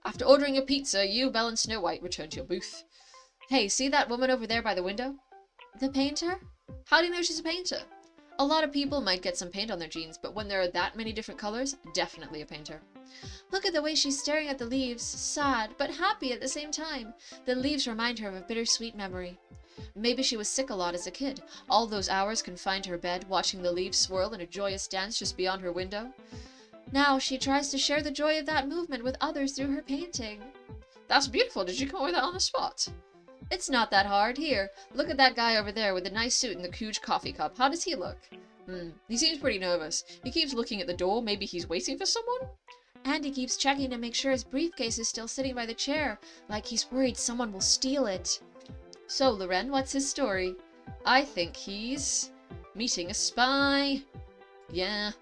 After ordering your pizza, you, Belle, and Snow White return to your booth. Hey, see that woman over there by the window? The painter? How do you know she's a painter? A lot of people might get some paint on their jeans, but when there are that many different colors, definitely a painter. Look at the way she's staring at the leaves, sad, but happy at the same time. The leaves remind her of a bittersweet memory. Maybe she was sick a lot as a kid. All those hours confined to her bed, watching the leaves swirl in a joyous dance just beyond her window. Now she tries to share the joy of that movement with others through her painting. That's beautiful. Did you come up with that on the spot? It's not that hard. Here, look at that guy over there with the nice suit and the huge coffee cup. How does he look? He seems pretty nervous. He keeps looking at the door. Maybe he's waiting for someone? And he keeps checking to make sure his briefcase is still sitting by the chair, like he's worried someone will steal it. So, Loren, what's his story? I think he's meeting a spy. Yeah.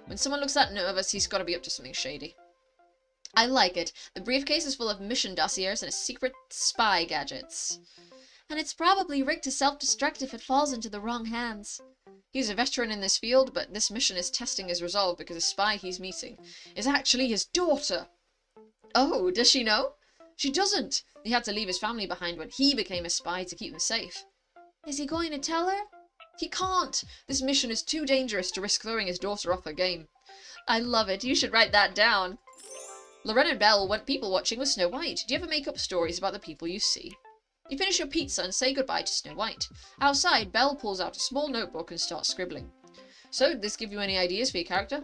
When someone looks that nervous, he's got to be up to something shady. I like it. The briefcase is full of mission dossiers and secret spy gadgets. And it's probably rigged to self-destruct if it falls into the wrong hands. He's a veteran in this field, but this mission is testing his resolve because the spy he's meeting is actually his daughter. Oh, does she know? She doesn't. He had to leave his family behind when he became a spy to keep them safe. Is he going to tell her? He can't! This mission is too dangerous to risk throwing his daughter off her game. I love it. You should write that down. Loren and Belle went people watching with Snow White. Do you ever make up stories about the people you see? You finish your pizza and say goodbye to Snow White. Outside, Belle pulls out a small notebook and starts scribbling. So, did this give you any ideas for your character?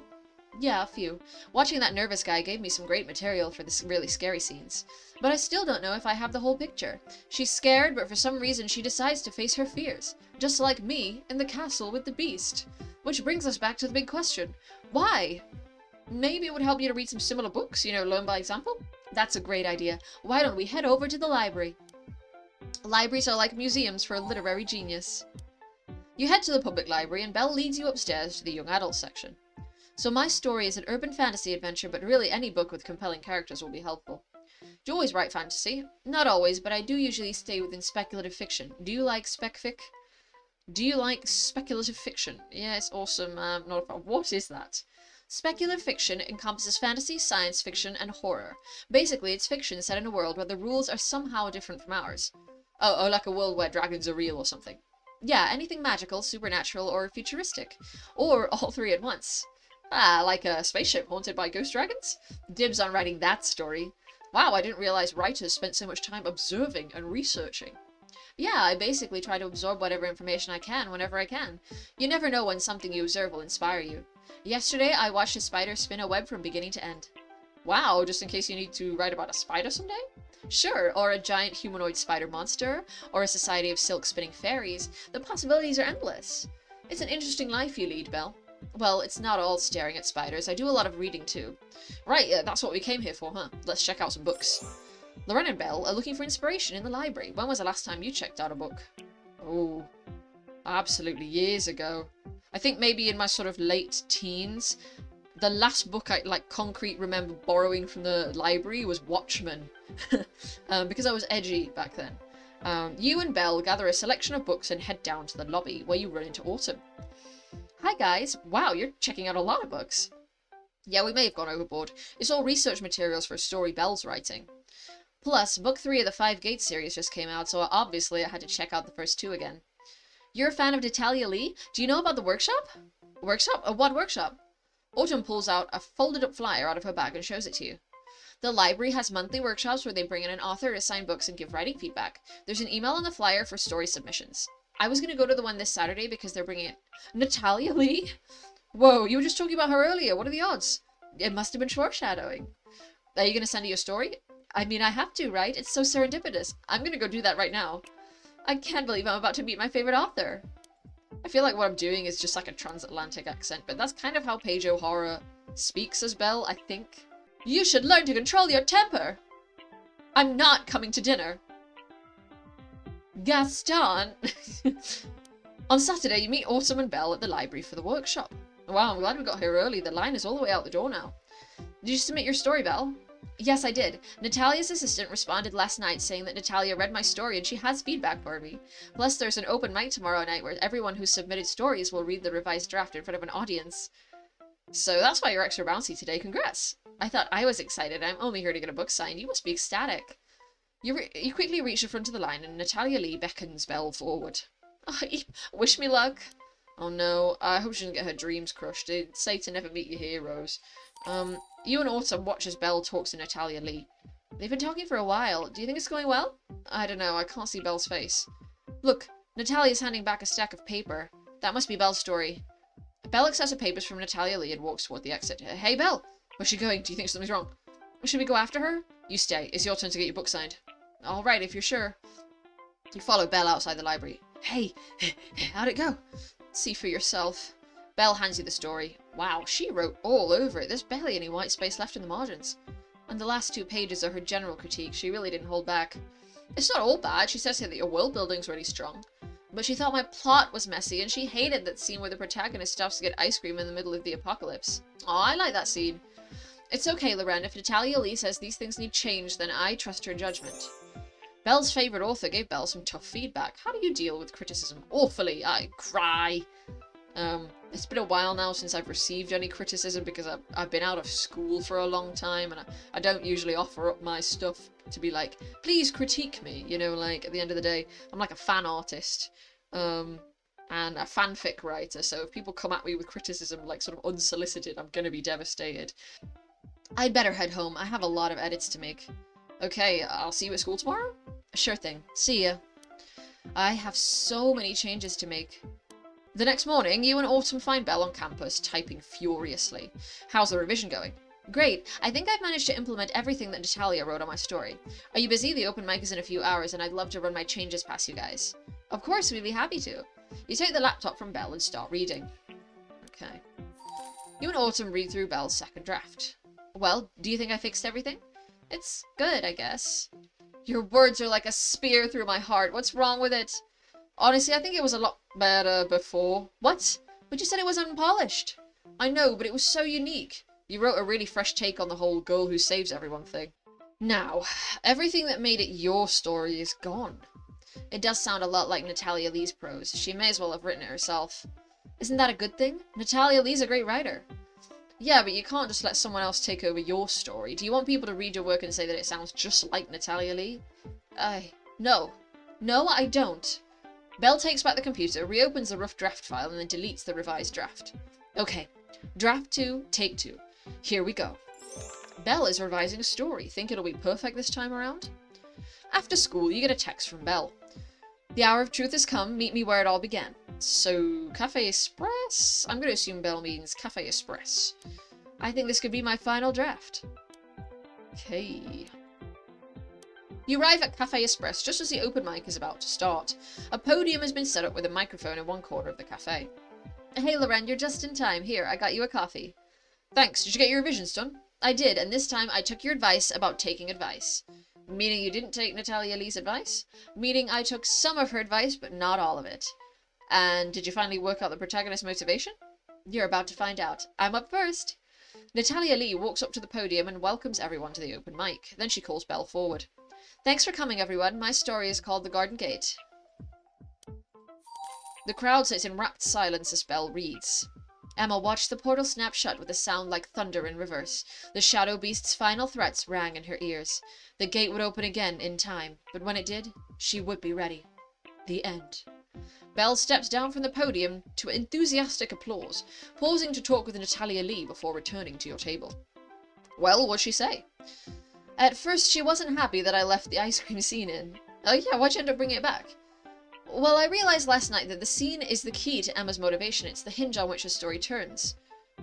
Yeah, a few. Watching that nervous guy gave me some great material for the really scary scenes. But I still don't know if I have the whole picture. She's scared, but for some reason she decides to face her fears. Just like me in the castle with the beast. Which brings us back to the big question. Why? Maybe it would help you to read some similar books, learn by example? That's a great idea. Why don't we head over to the library? Libraries are like museums for a literary genius. You head to the public library and Belle leads you upstairs to the young adult section. So my story is an urban fantasy adventure, but really any book with compelling characters will be helpful. Do you always write fantasy? Not always, but I do usually stay within speculative fiction. Do you like spec-fic? Do you like speculative fiction? Yeah, it's awesome. Not a fan. What is that? Speculative fiction encompasses fantasy, science fiction, and horror. Basically, it's fiction set in a world where the rules are somehow different from ours. Oh, like a world where dragons are real or something. Yeah, anything magical, supernatural, or futuristic. Or all three at once. Ah, like a spaceship haunted by ghost dragons? Dibs on writing that story. Wow, I didn't realize writers spent so much time observing and researching. Yeah, I basically try to absorb whatever information I can whenever I can. You never know when something you observe will inspire you. Yesterday, I watched a spider spin a web from beginning to end. Wow, just in case you need to write about a spider someday? Sure, or a giant humanoid spider monster, or a society of silk spinning fairies. The possibilities are endless. It's an interesting life you lead, Belle. Well, it's not all staring at spiders. I do a lot of reading too. Right, that's what we came here for, huh? Let's check out some books. Loren and Belle are looking for inspiration in the library. When was the last time you checked out a book? Oh, absolutely years ago. I think maybe in my sort of late teens. The last book I, concrete remember borrowing from the library was Watchmen. Because I was edgy back then. You and Belle gather a selection of books and head down to the lobby, where you run into Autumn. Hi guys! Wow, you're checking out a lot of books. Yeah, we may have gone overboard. It's all research materials for a story Belle's writing. Plus, book 3 of the 5 Gates series just came out, so obviously I had to check out the first 2 again. You're a fan of Natalia Lee? Do you know about the workshop? Workshop? What workshop? Autumn pulls out a folded up flyer out of her bag and shows it to you. The library has monthly workshops where they bring in an author to sign books and give writing feedback. There's an email on the flyer for story submissions. I was going to go to the one this Saturday because they're bringing it. Natalia Lee? Whoa, you were just talking about her earlier. What are the odds? It must have been foreshadowing. Are you going to send her your story? I mean, I have to, right? It's so serendipitous. I'm going to go do that right now. I can't believe I'm about to meet my favorite author. I feel like what I'm doing is just like a transatlantic accent, but that's kind of how Paige O'Hara speaks as Belle, I think. You should learn to control your temper. I'm not coming to dinner. Gaston! On Saturday, you meet Autumn and Belle at the library for the workshop. Wow, I'm glad we got here early. The line is all the way out the door now. Did you submit your story, Belle? Yes, I did. Natalia's assistant responded last night saying that Natalia read my story and she has feedback for me. Plus, there's an open mic tomorrow night where everyone who submitted stories will read the revised draft in front of an audience. So that's why you're extra bouncy today. Congrats. I thought I was excited. I'm only here to get a book signed. You must be ecstatic. You quickly reach the front of the line and Natalia Lee beckons Belle forward. Oh, wish me luck. Oh no, I hope she doesn't get her dreams crushed. They say to never meet your heroes. You and Autumn watch as Belle talks to Natalia Lee. They've been talking for a while. Do you think it's going well? I don't know, I can't see Belle's face. Look, Natalia's handing back a stack of paper. That must be Belle's story. Belle accepts the papers from Natalia Lee and walks toward the exit. Hey, Belle! Where's she going? Do you think something's wrong? Should we go after her? You stay. It's your turn to get your book signed. Alright, if you're sure. You follow Belle outside the library. Hey, how'd it go? See for yourself. Belle hands you the story. Wow, she wrote all over it. There's barely any white space left in the margins. And the last 2 pages are her general critique. She really didn't hold back. It's not all bad. She says here that your world building's really strong. But she thought my plot was messy, and she hated that scene where the protagonist stops to get ice cream in the middle of the apocalypse. Aw, I like that scene. It's okay, Loren. If Natalia Lee says these things need change, then I trust her judgment. Belle's favourite author gave Belle some tough feedback. How do you deal with criticism? Awfully. I cry. It's been a while now since I've received any criticism because I've been out of school for a long time and I don't usually offer up my stuff to be like, please critique me, you know, like at the end of the day, I'm like a fan artist. And and a fanfic writer, so if people come at me with criticism, like, sort of unsolicited, I'm gonna be devastated. I'd better head home. I have a lot of edits to make. Okay, I'll see you at school tomorrow? Sure thing. See ya. I have so many changes to make. The next morning, you and Autumn find Belle on campus, typing furiously. How's the revision going? Great. I think I've managed to implement everything that Natalia wrote on my story. Are you busy? The open mic is in a few hours, and I'd love to run my changes past you guys. Of course, we'd be happy to. You take the laptop from Belle and start reading. Okay. You and Autumn read through Belle's second draft. Well, do you think I fixed everything? It's good, I guess. Your words are like a spear through my heart. What's wrong with it? Honestly, I think it was a lot better before. What? But you said it was unpolished. I know, but it was so unique. You wrote a really fresh take on the whole girl who saves everyone thing. Now, everything that made it your story is gone. It does sound a lot like Natalia Lee's prose. She may as well have written it herself. Isn't that a good thing? Natalia Lee's a great writer. Yeah, but you can't just let someone else take over your story. Do you want people to read your work and say that it sounds just like Natalia Lee? No. No, I don't. Belle takes back the computer, reopens the rough draft file, and then deletes the revised draft. Okay, draft 2, take 2. Here we go. Belle is revising a story. Think it'll be perfect this time around? After school, you get a text from Belle. The hour of truth has come. Meet me where it all began. So, Cafe Express? I'm going to assume Belle means Cafe Express. I think this could be my final draft. Okay. You arrive at Cafe Express just as the open mic is about to start. A podium has been set up with a microphone in one corner of the cafe. Hey Loren, you're just in time. Here, I got you a coffee. Thanks. Did you get your revisions done? I did, and this time I took your advice about taking advice. Meaning you didn't take Natalia Lee's advice? Meaning I took some of her advice, but not all of it. And did you finally work out the protagonist's motivation? You're about to find out. I'm up first. Natalia Lee walks up to the podium and welcomes everyone to the open mic. Then she calls Belle forward. Thanks for coming, everyone. My story is called The Garden Gate. The crowd sits in rapt silence as Belle reads. Emma watched the portal snap shut with a sound like thunder in reverse. The shadow beast's final threats rang in her ears. The gate would open again in time, but when it did, she would be ready. The end. Belle steps down from the podium to enthusiastic applause, pausing to talk with Natalia Lee before returning to your table. Well, what'd she say? At first, she wasn't happy that I left the ice cream scene in. Oh yeah, why'd you end up bringing it back? Well, I realized last night that the scene is the key to Emma's motivation. It's the hinge on which the story turns.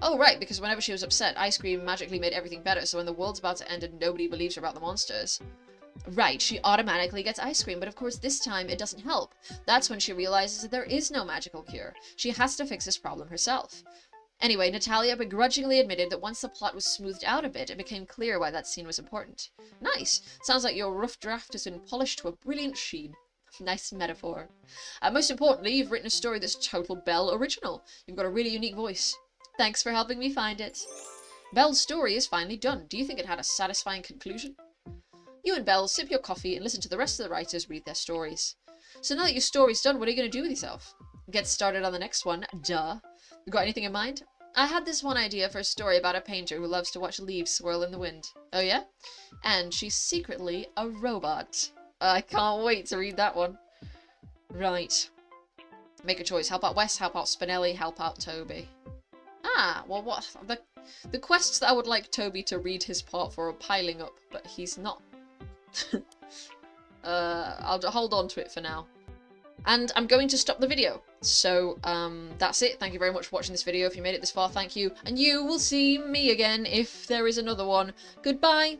Oh, right, because whenever she was upset, ice cream magically made everything better, so when the world's about to end and nobody believes her about the monsters. Right, she automatically gets ice cream, but of course this time it doesn't help. That's when she realizes that there is no magical cure. She has to fix this problem herself. Anyway, Natalia begrudgingly admitted that once the plot was smoothed out a bit, it became clear why that scene was important. Nice! Sounds like your rough draft has been polished to a brilliant sheen. Nice metaphor. Most importantly, you've written a story that's total Belle original. You've got a really unique voice. Thanks for helping me find it. Belle's story is finally done. Do you think it had a satisfying conclusion? You and Belle sip your coffee and listen to the rest of the writers read their stories. So now that your story's done, what are you going to do with yourself? Get started on the next one, duh. You got anything in mind? I had this one idea for a story about a painter who loves to watch leaves swirl in the wind. Oh yeah? And she's secretly a robot. I can't wait to read that one. Right. Make a choice. Help out Wes, help out Spinelli, help out Toby. Ah, well what? The quests that I would like Toby to read his part for are piling up, but he's not. I'll hold on to it for now. And I'm going to stop the video. So, that's it. Thank you very much for watching this video. If you made it this far, thank you. And you will see me again if there is another one. Goodbye!